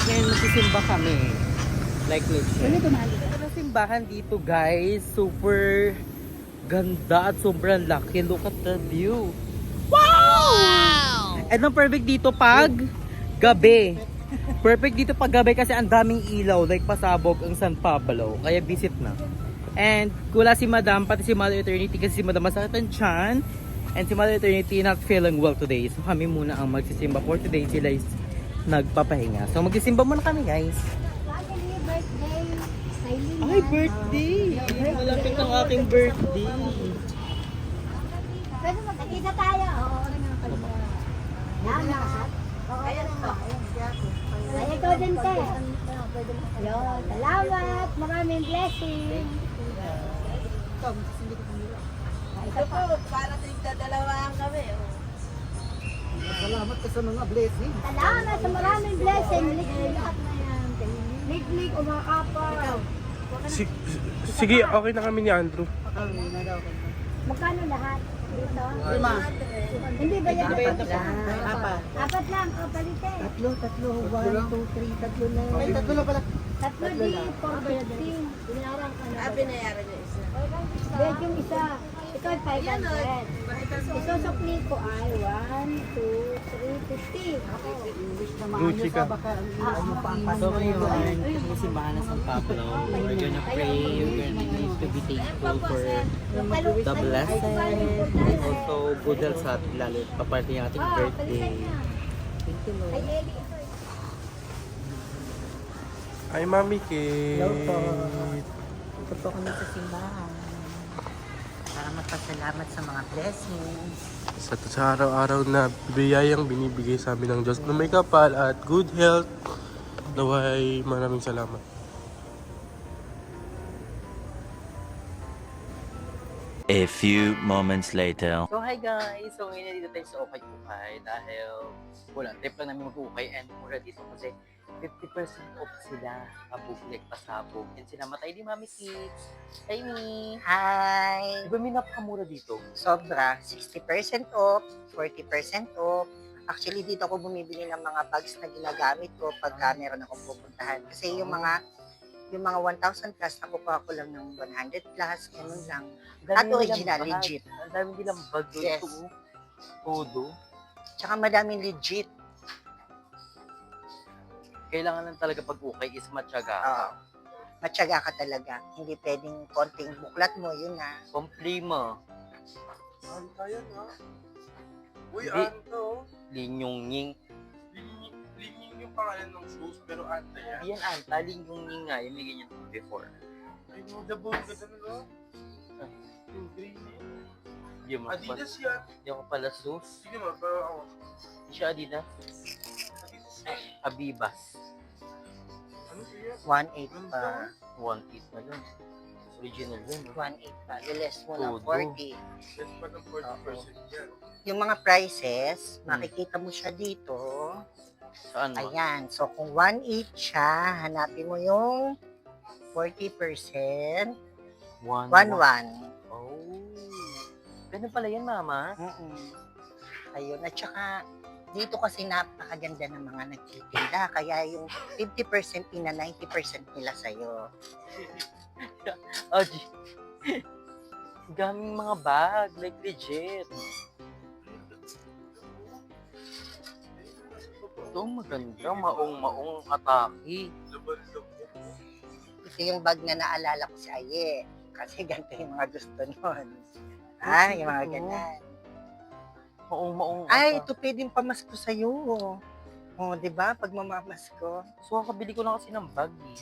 Ngayon magsisimba kami. Like legit. Ito simbahan dito guys. Super ganda at sobrang laki. Look at the view. Wow! And ang perfect dito pag gabi. Perfect dito pag gabi kasi ang daming ilaw. Like pasabog ang San Pablo. Kaya visit na. And kula si Madam, pati si Mother Eternity kasi si Madam masakit ang tiyan. And si Mother Eternity not feeling well today. So kami muna ang magsisimba for today. Sila is nagpapahinga. So magsisimba muna kami guys. Ay, birthday! Malapit ang aking birthday. Pwede magkakita tayo. Oo, lahat. Ayan po. Ay, ikaw din, te. Yun, salamat. Maraming blessing. Ito po, para tigdadalawaan kami. Salamat ka sa mga blessing. Salamat sa maraming blessing. Lahat na yan. Lig-lig, umakapaw. Sige, okay na kami ni Andrew. Magkano lahat? Dito? 5. Hindi ba yan? Apat lang. Apat. Apat lang, kapalitin. Tatlo. 1, 2, 3. Tatlo na. Ay, tatlo na pala. Tatlo di, 415. Binayaran ka na. Binayaran niya isa. Bed yung isa. Ito ay 500. Isusukli ko ay 1, 2, 3, 50. Ako. Gucci ka. Baka ang mo pa ang So ngayon, yung simbahan na San Pablo, we're gonna pray, we're gonna need to be thankful for the blessing and also good health sa atin, lalo paparte yung ating birthday. Thank you Lord. Ay, Mami Kate. Hello po. Ito po kami sa simbahan. Para magpasalamat sa mga blessings. Sa araw-araw na biyayang binibigay sa amin ng Diyos na may kapal at good health. Naway, maraming salamat. A few moments later. So hi guys! So ngayon dito tayo sa Ukay-Ukay dahil wala, trip lang namin mag-ukay and mura dito kasi 50% off sila kabuklik pasabog and sila matay di Mami Kids. Hi Mi! Hi! Di ba may napakamura dito? Sobra, 60% off, 40% off. Actually, dito ako bumibili ng mga bags na ginagamit ko pagka meron akong pupuntahan. Kasi yung mga 1,000 plus, nakukuha ko lang ng 100 plus, ganun lang. At original, legit. Ang dami nilang bag doon. Yes. Ito, todo. Tsaka madaming legit. Kailangan lang talaga pag-ukay is matyaga. Oo. Matyaga ka talaga. Hindi pwedeng konting buklat mo, yun na. Komplima. Anta yan, ha? Uy, Hindi. Anto. Linyong-nying. Linying yung pangalan ng shoes, pero Anta yan. Yan anta, linyong-nying nga. Yung may ganyan before. Ay, no, the bone ka na, no? Yung green. Hindi mo pa. Adidas yan. Hindi ako pala sus. Sige mo, pero ako. Siya Adidas. Adidas. Abibas. Ano siya? 1.8 pa. 1.8 na lang. Original yun. No? 1.8 pa. Liles mo ng Todo. 40. Yes, pa ng 40% yan. Yung mga prices, makikita mo siya dito. Saan mo? Ayan. So, kung 1.8 siya, hanapin mo yung 40%. 1.1. Oh. Ganun pala yan, Mama. Ayun. At saka, dito kasi napakaganda ng mga nagtitinda. Kaya yung 50% na 90% nila sa'yo. Oh, gaming mga bag. Like legit. Ito maganda. Maong-maong atake. Laban-laban. Ito yung bag na naalala ko si Aye. Kasi ganito yung mga gusto nun. Ah, yung mga ganyan. Maong-maong Ay, atake. ito pwedeng pamasko sa'yo. O, di ba? Pag mamamasko. So, kakabili ko lang kasi ng bag eh.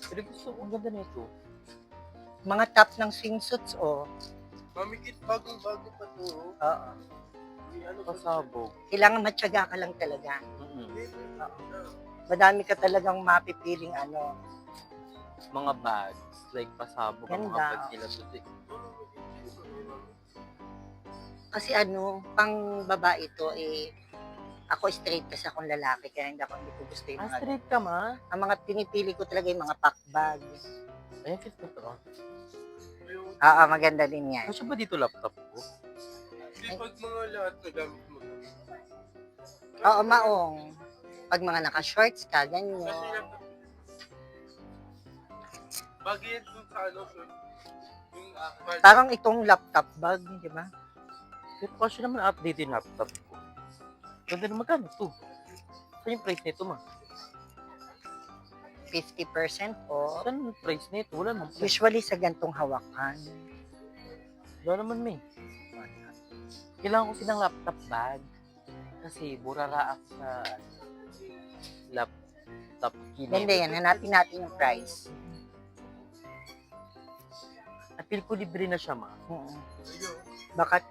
Pero gusto ko, ang ganda nito. Mga top ng swimsuits, o. Mami Kit, bagong-bago pa to. Oo. May ano pa Pasabog. Kailangan matyaga ka lang talaga. Madami ka talagang mapipiling ano. Mga bags. Like pasabog ang mga Ganda. bag nila. Kasi ano, pang babae ito, ako straight kasi akong lalaki, kaya hindi ko gusto yung mga, Straight ka ma? ang mga pinipili ko talaga yung mga pack bag. Ayan, fit ko to. Oo, maganda din yan. Kasi ba dito laptop ko? Hindi, pag mga lahat na gamit mo. Oo, maong. Pag mga naka-shorts ka, ganyan. Bagay yan dun sa ano, sir. Yung Parang itong laptop bag, di ba? Pero kasi naman update yung laptop ko. Ganda na magkano to? Saan yung price nito, ma? 50% off. Saan yung price nito? Wala naman price. Usually sa gantong hawakan. Wala naman, may. Kailangan ko silang laptop bag. Kasi burara ako sa laptop keyboard. Hindi yan, hanapin natin yung price. At feel ko libre na siya, ma. Baka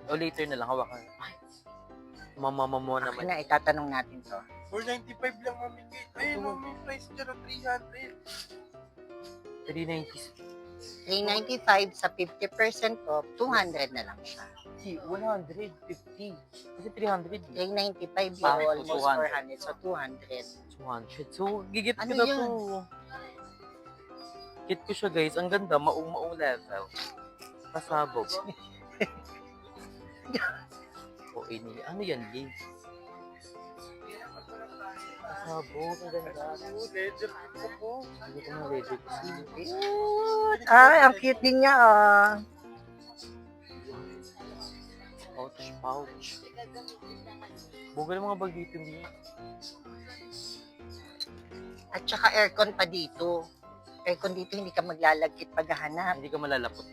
O later na lang, hawakan. Ay, mama mo naman. na itatanong natin to. 495 lang, mami. Ayun, mami, price dyan ng 300. 390. 395 sa 50% off, 200 na lang siya. 150. Kasi 300. 395 Ah, yun, almost 200. 400, so 200. 200. So, gigit ko Ano na yun? to. Get ko siya, guys. Ang ganda. Maung level. Pasabog. O, ini. Ano yan, Lee? Pasabog. Ang ganda. Ledger ko po. Hindi ko na legit. Ay, ang cute din niya, ah. Pouch. Bugal mga bag dito, Lee. At saka aircon pa dito. Aircon dito, hindi ka maglalagkit paghahanap. Hindi ka malalapot.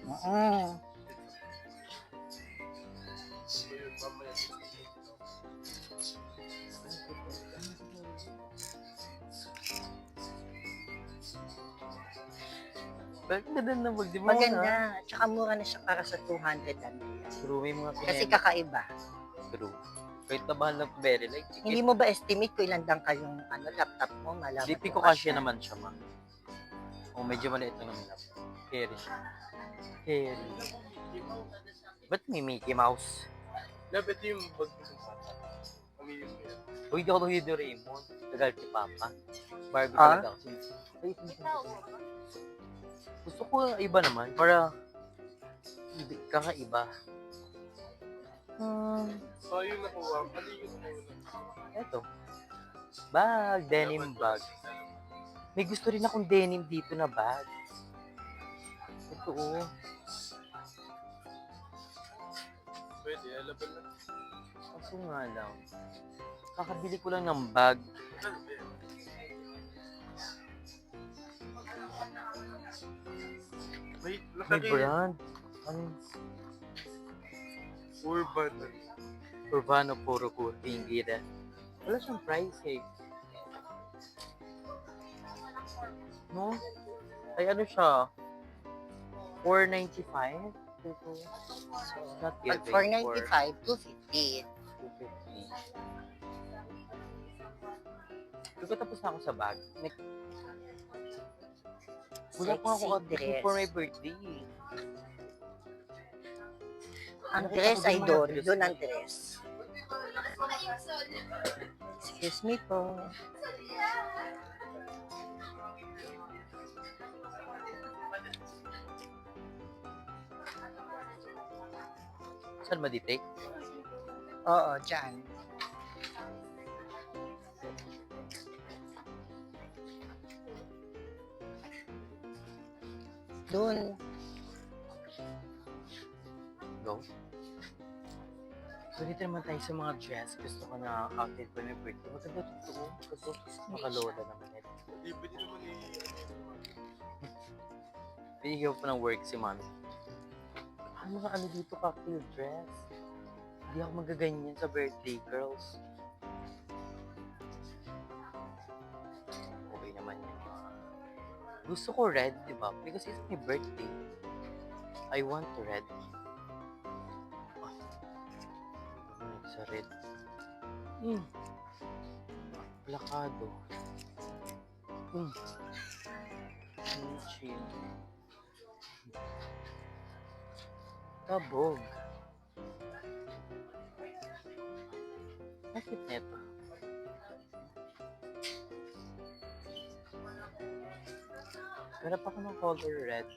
Bakit ganda na bag? Di ba? Maganda. At saka mura na siya para sa 200 lang. True, may mga Kasi pinema. kakaiba. True. Kahit na mahal ng very like, Hindi mo ba estimate kung ilang dang yung laptop mo? Malaman DP mo ko kasi kasya. naman siya, ma. O, medyo maliit lang naman ako. Carry siya. Carry. Ba't may Mickey Mouse? Dapat yung bag mo sa bata. Pamilya mo yan. Uy, di ako nung Hideo Raymond. Tagal si Papa. Barbie Ah? talaga ako. Ay, gusto ko iba naman. Para kakaiba. So, yung nakuha. Ano yung nakuha? Eto. Bag. Denim bag. May gusto rin akong denim dito na bag. Ito, oh. Pwede, alaban lang. Kaso nga lang. Kakabili ko lang ng bag. Wait, May nakakita. brand. Ano? Urban. Urbano Puro Kurtingira. Wala siyang price eh. No? Ay ano siya? 495? Not Pag giving. 495, 250. 250. Tapos na ako sa bag. Wala pa ako Sexy dress. for my birthday. Ang Nakita dress ko ay din mga doon. dress. Doon ang dress. Excuse me po. Saan ma-detect? Oo, dyan. Doon. Go. So dito naman tayo sa mga dress. Gusto ko na outfit for my birthday. Maganda totoo. Kasi makalola naman ito. Hindi, pwede naman Binigyan ko pa ng work si mami. Ano mga ano dito, cocktail dress? Hindi ako magaganyan sa birthday, girls. Okay naman yan. Gusto ko red, di ba? Because it's my birthday. I want red. Sa red. Plakado. Chill. Kabog. Bakit neto? Meron pa ko ng color red.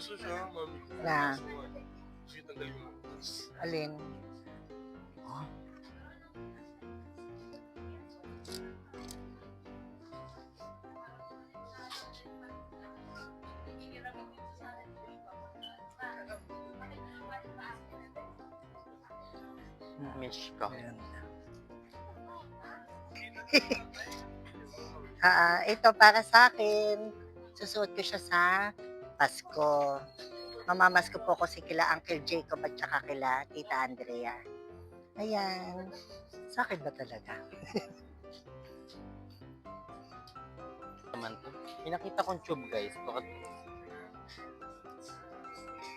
Gusto siya, mami. Na, Sige, tanggalin mo. alin? Miss ko. Ito para sa akin. Susuot ko siya sa Pasko. Mamamasko po ko si kila Uncle Jacob at saka kila Tita Andrea. Ayan. Sa akin ba talaga? Naman to. May nakita kong tube guys. Bakit?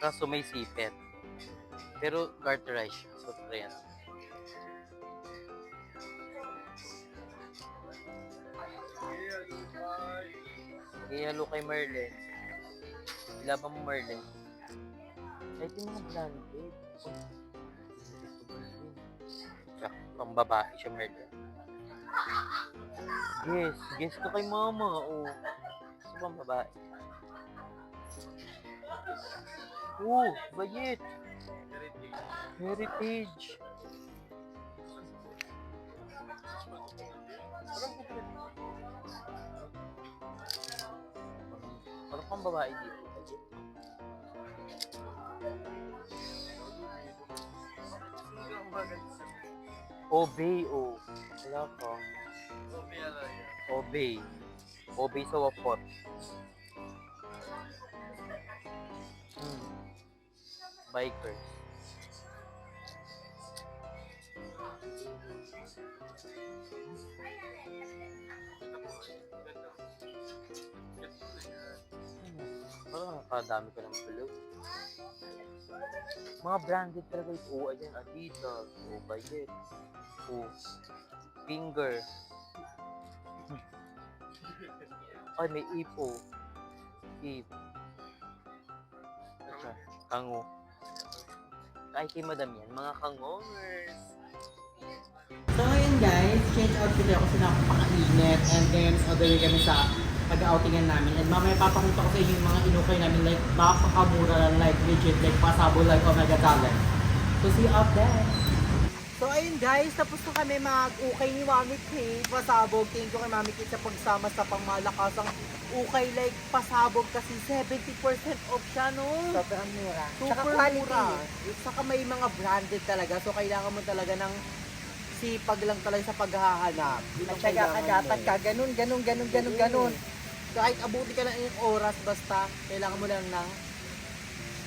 Kaso may sipet. Pero garterized siya. So, try yan. Halo kay Merlin. Ilaban mo Merlin. Ay, di mga blanket. Siya, pang babae siya Merlin. Yes ko kay mama. Oh. Gusto pang babae. Oh, bayit. Heritage. Parang pang babae dito. Obey, oh. Wala ka. Obey. Obey sa wapot. Bikers. Parang nakadami ko ng bulog. Mga branded talaga ito. Oh, ayan, Adidas. Oh, Bayet. Oh, Finger. Ay, may Ipo. Ip. Ito, Kango. Kahit kay madam yan, mga kangongers. So ngayon guys, change outfit ako kasi napakainit and then other kami sa pag-outingan namin and mamaya papakita ko sa inyo yung mga inukay namin like napakamura lang, like legit, like pasabol, like Omega Talent. So see you out there! So ayun guys, tapos na kami mag-ukay ni Mami Kate, pasabog. Thank you kay Mami Kate sa pagsama sa pangmalakasang ukay, like pasabog kasi 70% off siya, no? Sobrang mura. Super mura. Saka may mga branded talaga, so kailangan mo talaga ng sipag lang talaga sa paghahanap. Matyaga ka dapat ka, ganun. So kahit abuti ka lang yung oras, basta kailangan mo lang ng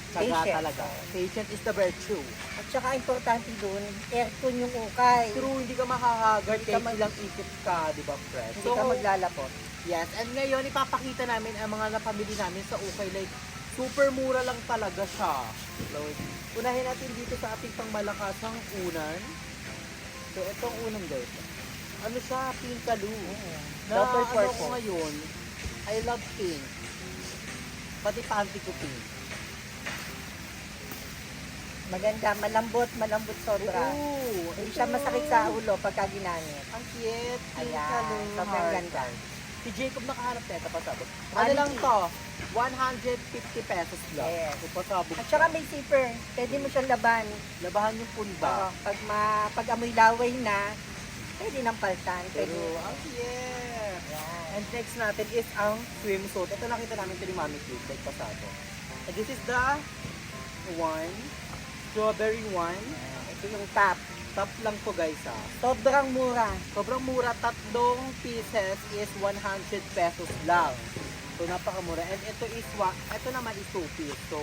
tsaga Patient. talaga. Patient is the virtue. At saka importante dun, aircon yung ukay. True, hindi ka makahagard Hindi ka kahit ilang ikot ka, di ba, friend? Hindi ka maglalapot. Yes, and ngayon ipapakita namin ang mga napamili namin sa ukay. Like, super mura lang talaga siya. Lord. Unahin natin dito sa ating pangmalakasang unan. So, itong unang guys. Ano siya? Pink kaloo. Na Double ano ko purple. ngayon, I love pink. Pati panty ko pink. Maganda, malambot sobra. Oo, Hindi siya masakit sa ulo pagka ginamit. Ang cute. Pink Ayan, kaloo. sobrang heart. ganda. Si Jacob nakaharap na ito pasabog. Ano Quality. lang to? 150 pesos lang. Yes. So, pasabog. At saka may zipper. Pwede mo siyang laban. Labahan yung punda. Pag amoy laway na, pwede nang paltan. Pero, Pwede. ang cute. Yan. And next natin is ang swimsuit. Ito nakita namin ito ni Mami Kate, like pasabog. And this is the one, strawberry one. Ito yung top. Top lang to guys ha. Sobrang mura. Sobrang mura, 3 pieces is 100 pesos lang. So napakamura. And ito is ito naman is 2 piece. So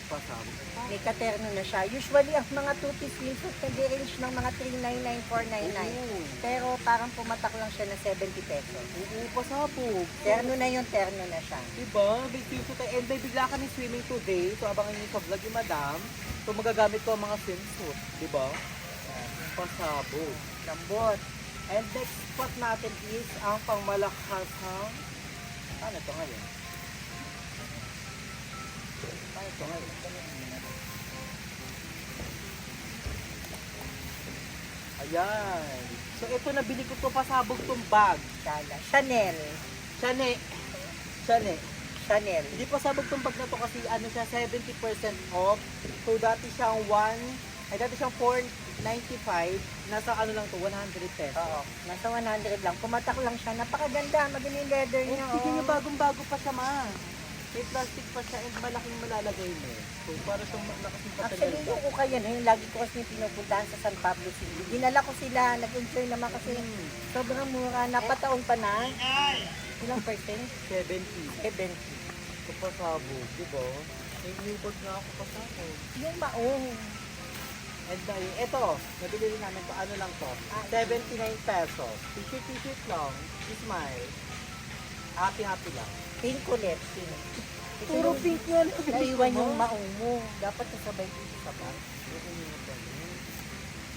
pasabog. May katerno na siya. Usually, ang mga 2-piece swimsuit nag-range ng mga 399, 499. Oo. Pero parang pumatak lang siya na 70 pesos. Oo, pasabog. Terno na yun, terno na siya. Diba? May swimsuit tayo. And may bigla kami swimming today. So abangan niyo sa vlog ni Madam. So magagamit ko ang mga swimsuit. Diba? Pasabog. Lambot. And next spot natin is ang pangmalakasang... Ano ito ngayon? Ano ito ngayon? Ayan. So ito nabili ko to pasabog tong bag. Sala. Chanel. Chane. Chane. Chanel. Hindi pasabog tong bag na to kasi ano siya, 70% off. So dati siyang 495, nasa ano lang to, 100 pesos. Oo, nasa 100 lang. Pumatak lang siya. Napakaganda. Maganda yung leather niya. Tignan niyo, Oh. bagong-bago pa siya, ma. May plastic pa siya and malaking malalagay mo. So para siyang nakasipat sa Actually, yung ukay yan, lagi ko kasi pinupuntahan sa San Pablo City. Dinala ko sila, nag-enjoy naman kasi sobrang mura. Napataon pa na. Ilang percent? 70. 70. So pasabog, di ba? May new bag na ako pasabog. Yung maong. And dahil, ito, nabili rin namin to, ano lang to, 79 pesos. T-shirt lang, smile. Happy lang. Pink ulit. Puro pink yun. Naiwan yung maong mo. Dapat kasabay dito sa bag.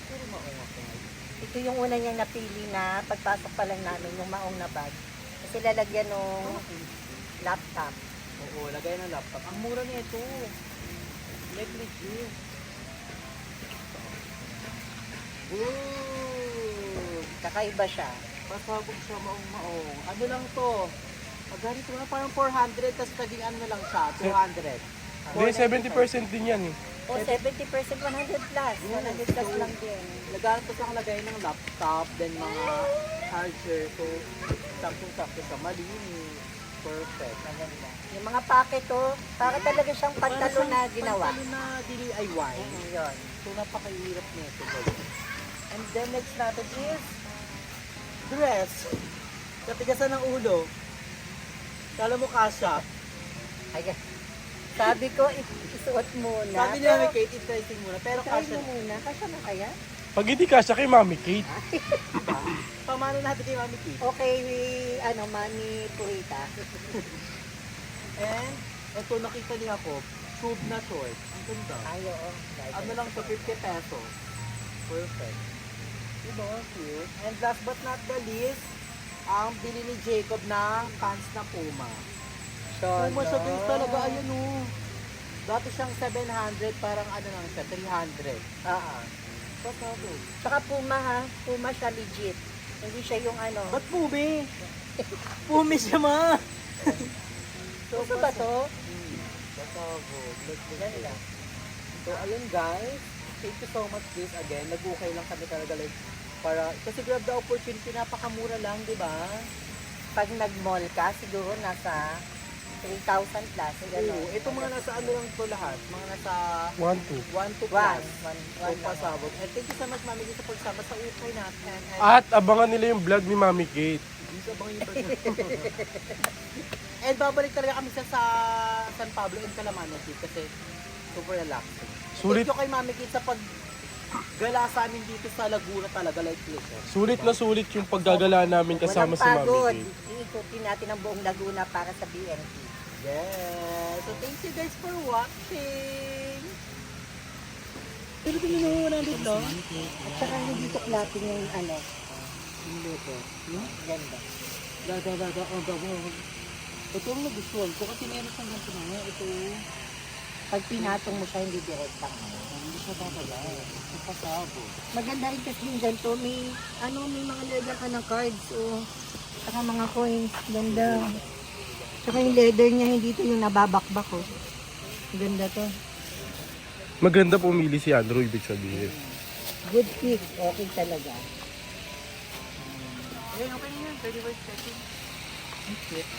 Puro maunga ko ngayon. Ito yung una niyang napili na pagpasok pa lang namin yung maong na bag. Kasi lalagyan nung laptop. Oo, lagay ng laptop. Ang mura niya ito. Like legit. Ooh! Kakaiba siya. Pasabog siya maong. Ano lang to? Magkano ito na? Parang 400, tapos naging ano na lang siya, 200. Hindi, 70% din yan eh. O 70%, 100 plus. 100 plus lang din. Nagano to sa lagay ng laptop, then mga charger. So, saktong-sakto sa malinis. Perfect. Maganda. Yung mga packet to, para talaga siyang pantalon na ginawa. Pantalon na DIY. Yun. So, napakahirap nito. guys. And then next natin is, Dress. Katigasan ng ulo. Kala mo kasha. ayan. Sabi ko, isuot muna. Sabi niya may Kate, interesting muna. Pero try kasha. mo muna. Kasya na kaya? Pag hindi kasya kay Mami Kate, Pamano natin kay Mami Kate. Okay, Mami Purita. And, ito nakita niya ako, tube na short. Ang ganda. Ay, oo. Ano lang to, 50 pesos. Perfect. Diba? Cute. And last but not the least, ang bili ni Jacob na pants na Puma. Puma siya guys talaga, ayun o. Dati siyang 700, parang ano lang siya, 300. Pasabog. Saka Puma ha. Puma siya legit. Hindi siya yung ano. Ba't Pumi? Pumi siya ma! Gusto ba to? Pasabog. Ganda. So ayun guys, thank you so much guys again. Nag-ukay lang kami talaga like para kasi grab the opportunity, napakamura lang, di ba? Pag nag-mall ka, siguro nasa 3,000 plus. Oo, ito mga nasa ano lang to lahat, mga nasa 1-2. 1 to One. plus. So pasabog. And thank you so much Mami Kate sa pagsama sa ukay natin. And At abangan nila yung vlog ni Mami Kate. hindi sa bang yung And babalik talaga kami sa San Pablo and Calamanan kasi super relaxing. Sulit. Thank you kay Mami Kate sa paggala sa amin dito sa Laguna talaga, like pleasure. Sulit na sulit yung paggagala namin kasama si Mami pagod. Kate. Iikutin natin ang buong Laguna para sa BNT. Yes! So thank you guys for watching! Pero tingin mo 100 lang? At saka hindi tuklatin yung ano. Hindi po. Ganda. Daga. Ito ang nagustuhan ko kasi meron siyang ganito na nga. Ito, Pag pinatong mo siya, hindi direkta. hindi siya babagay. Ito pasabo. Maganda rin kasi yung ganito. May mga leather ka ng cards. O, saka mga coins. Ganda. Saka yung leather niya, hindi ito yung nababakbak. Oh. Ganda to. Maganda pumili si Andrew, ibig sabihin. Good fit. Okay talaga. Eh, okay na yan. 35 seconds. Ang cute.